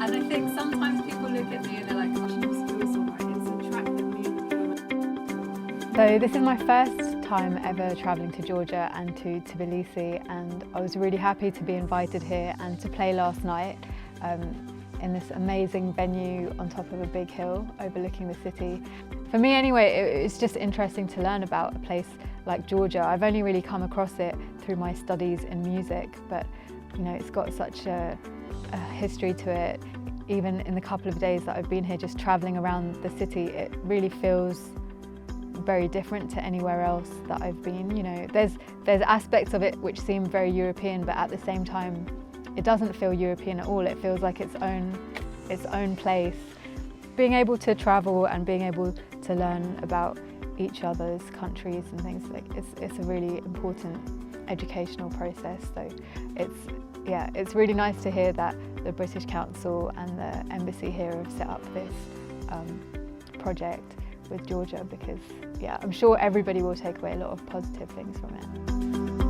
And I think sometimes people look at me and they're like, gosh, your skills are right, it's a track that we... So this is my first time ever travelling to Georgia and to Tbilisi, and I was really happy to be invited here and to play last night in this amazing venue on top of a big hill overlooking the city. For me anyway, it's just interesting to learn about a place like Georgia. I've only really come across it through my studies in music, but you know, it's got such a history to it. Even in the couple of days that I've been here just travelling around the city, it really feels very different to anywhere else that I've been. You know, there's aspects of it which seem very European, but at the same time it doesn't feel European at all. It feels like its own place. Being able to travel and being able to learn about each other's countries and things, like it's a really important educational process. So it's really nice to hear that the British Council and the embassy here have set up this project with Georgia, because I'm sure everybody will take away a lot of positive things from it.